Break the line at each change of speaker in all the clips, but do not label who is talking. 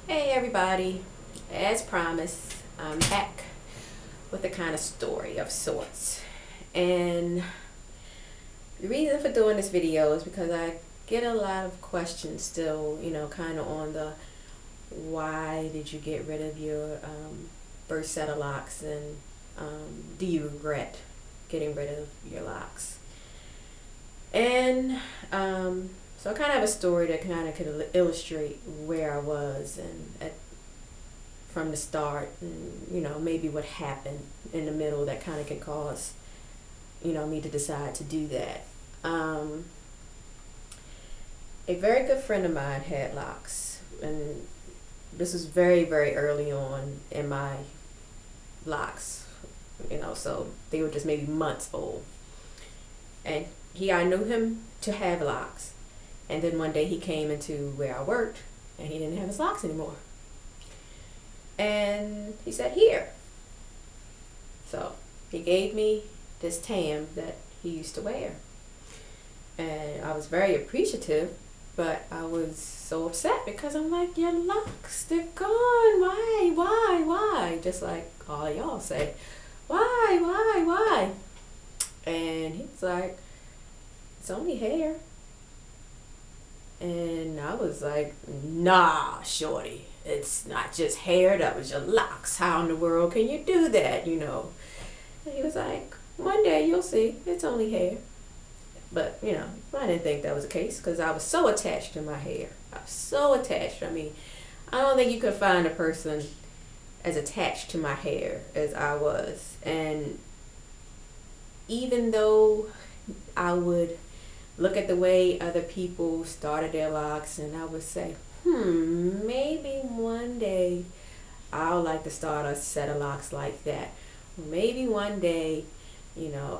Hey everybody, as promised, I'm back with a kind of story of sorts. And the reason for doing this video is because I get a lot of questions still, kind of on the why did you get rid of your first set of locks, and do you regret getting rid of your locks? And so I kind of have a story that kind of could illustrate where I was and from the start, and maybe what happened in the middle that kind of could cause me to decide to do that. A very good friend of mine had locks, and this was very early on in my locks, so they were just maybe months old. And I knew him to have locks, and then one day he came into where I worked and he didn't have his locks anymore. And he said, "Here." So he gave me this tam that he used to wear. And I was very appreciative, but I was so upset because I'm like, "Your locks, they're gone. Why? Just like all y'all say, why? And he's like, "It's only hair." And I was like, "Nah, shorty, it's not just hair, that was your locks. How in the world can you do that, And he was like, "One day you'll see, it's only hair." But, I didn't think that was the case because I was so attached to my hair. I was so attached. I mean, I don't think you could find a person as attached to my hair as I was. And even though I would look at the way other people started their locks, and I would say, maybe one day I'll like to start a set of locks like that. Maybe one day,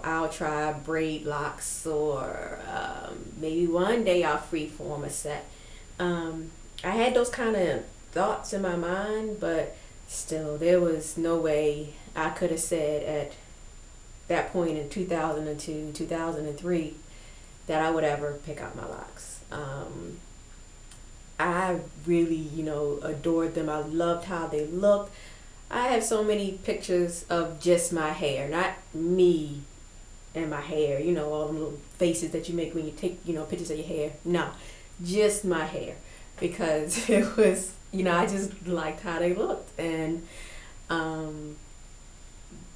I'll try braid locks, or maybe one day I'll freeform a set. I had those kind of thoughts in my mind, but still, there was no way I could have said at that point in 2002, 2003, that I would ever pick out my locks. I really, adored them. I loved how they looked. I have so many pictures of just my hair, not me and my hair, all the little faces that you make when you take, pictures of your hair. No, just my hair, because it was, I just liked how they looked. And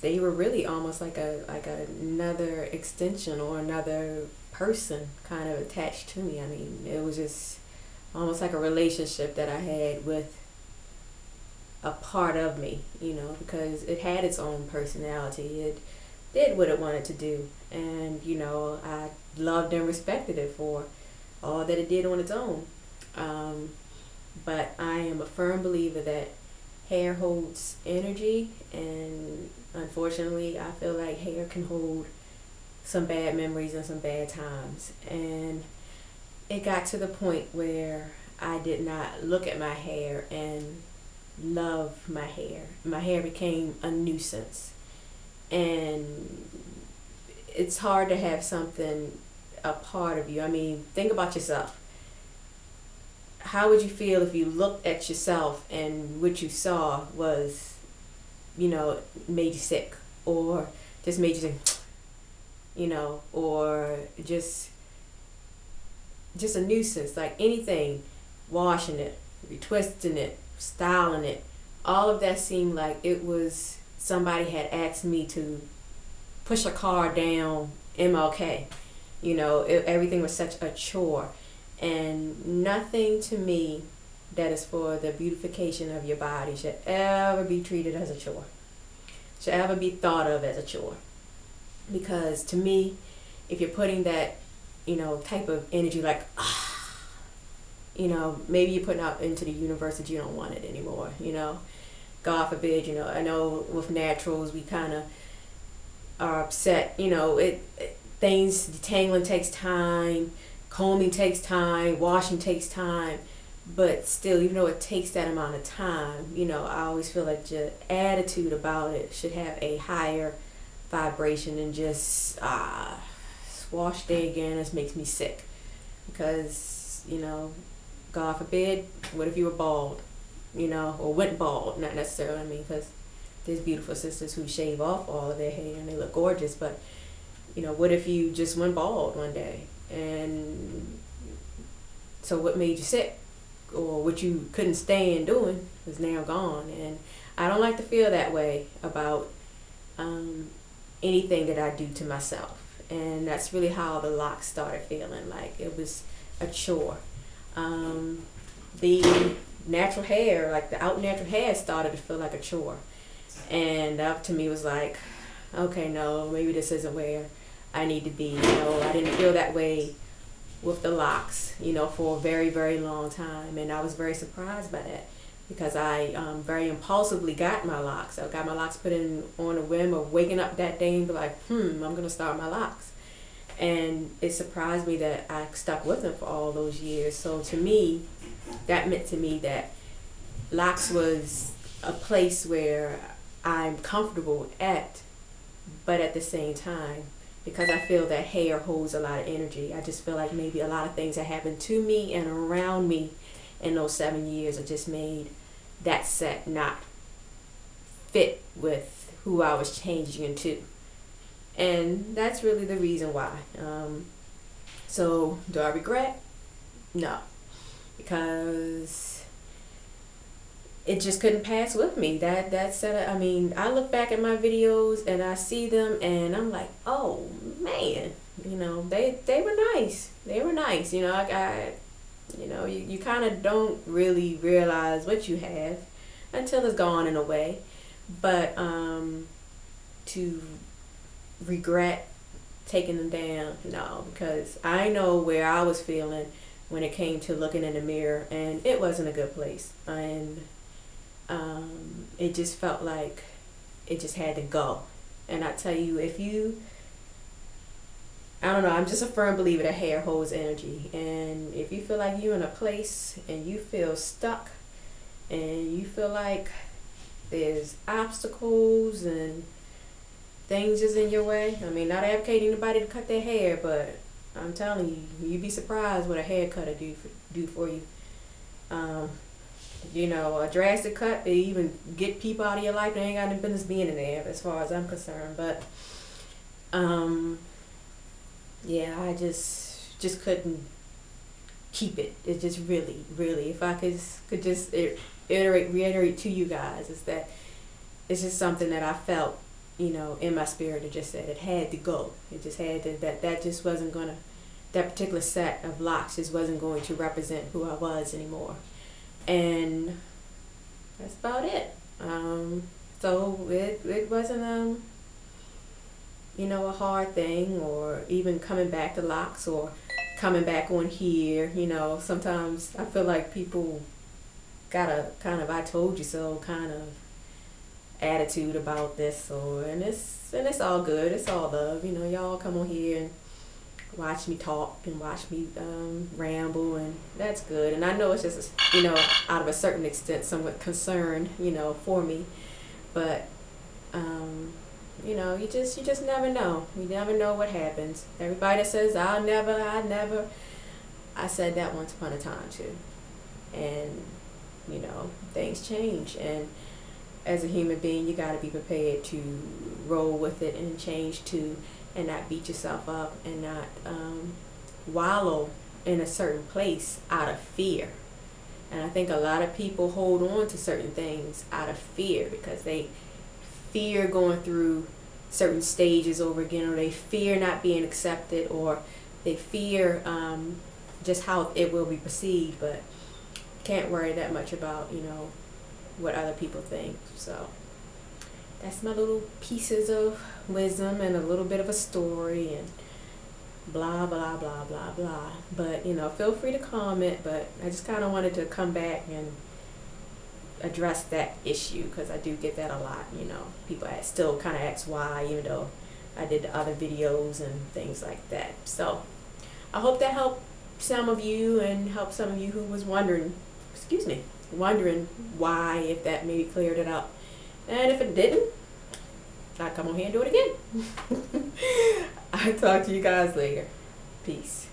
they were really almost like another extension or another person kind of attached to me. I mean, it was just almost like a relationship that I had with a part of me, because it had its own personality. It did what it wanted to do, and I loved and respected it for all that it did on its own. But I am a firm believer that hair holds energy, and unfortunately I feel like hair can hold some bad memories and some bad times. And it got to the point where I did not look at my hair and love my hair. My hair became a nuisance. And it's hard to have something a part of you. I mean, think about yourself. How would you feel if you looked at yourself and what you saw was, made you sick, or just made you think, or just a nuisance, like anything, washing it, retwisting it, styling it, all of that seemed like it was somebody had asked me to push a car down MLK. Everything was such a chore, and nothing to me that is for the beautification of your body should ever be treated as a chore, should ever be thought of as a chore. Because to me, if you're putting that, type of energy, like, maybe you're putting out into the universe that you don't want it anymore, God forbid, I know with naturals, we kind of are upset, things, detangling takes time, combing takes time, washing takes time, but still, even though it takes that amount of time, I always feel like your attitude about it should have a higher vibration than just wash day again. This makes me sick, because God forbid, what if you were bald? or went bald. Not necessarily, I mean, because there's beautiful sisters who shave off all of their hair and they look gorgeous, but what if you just went bald one day? And so what made you sick, or what you couldn't stand doing is now gone. And I don't like to feel that way about anything that I do to myself. And that's really how the locks started feeling like it was a chore. The natural hair, like the out natural hair, started to feel like a chore. And that to me was like, okay, no, maybe this isn't where I need to be. I didn't feel that way with the locks, for a very, very long time. And I was very surprised by that, because I very impulsively got my locks. I got my locks put in on a whim of waking up that day and be like, I'm going to start my locks. And it surprised me that I stuck with them for all those years. So to me, that meant to me that locks was a place where I'm comfortable at, but at the same time, because I feel that hair holds a lot of energy, I just feel like maybe a lot of things that happened to me and around me in those 7 years have just made that set not fit with who I was changing into. And that's really the reason why. So do I regret? No, because it just couldn't pass with me. That set. I mean, I look back at my videos and I see them and I'm like, oh man, they were nice. They were nice. You kind of don't really realize what you have until it's gone in a way. But to regret taking them down, no, because I know where I was feeling when it came to looking in the mirror, and it wasn't a good place. And it just felt like it just had to go. And I tell you, I don't know, I'm just a firm believer that hair holds energy. And if you feel like you're in a place and you feel stuck and you feel like there's obstacles and things is in your way, I mean, not advocating anybody to cut their hair, but I'm telling you, you'd be surprised what a haircut will do for you. A drastic cut, they even get people out of your life that ain't got no business being in there, as far as I'm concerned. But yeah, I just couldn't keep it. It just really, if I could just reiterate to you guys, is that it's just something that I felt, in my spirit. It just said it had to go. It just had to, that just wasn't gonna, that particular set of locks just wasn't going to represent who I was anymore. And that's about it. So it wasn't a hard thing, or even coming back to locks, or coming back on here. Sometimes I feel like people got a kind of "I told you so" kind of attitude about this, and it's all good. It's all love. Y'all come on here and watch me talk and watch me ramble, and that's good. And I know it's just out of a certain extent somewhat concerned for me, but you just never know. You never know what happens. Everybody that says I never, I said that once upon a time too. And things change, and as a human being, you got to be prepared to roll with it and change too, and not beat yourself up, and not wallow in a certain place out of fear. And I think a lot of people hold on to certain things out of fear, because they fear going through certain stages over again, or they fear not being accepted, or they fear just how it will be perceived. But can't worry that much about what other people think. So that's my little pieces of wisdom and a little bit of a story, and blah blah blah blah blah. But feel free to comment, but I just kind of wanted to come back and address that issue, because I do get that a lot. People still kind of ask why, even though I did the other videos and things like that. So I hope that helped some of you, and helped some of you who was wondering why, if that maybe cleared it up. And if it didn't, I'll come on here and do it again. I'll talk to you guys later. Peace.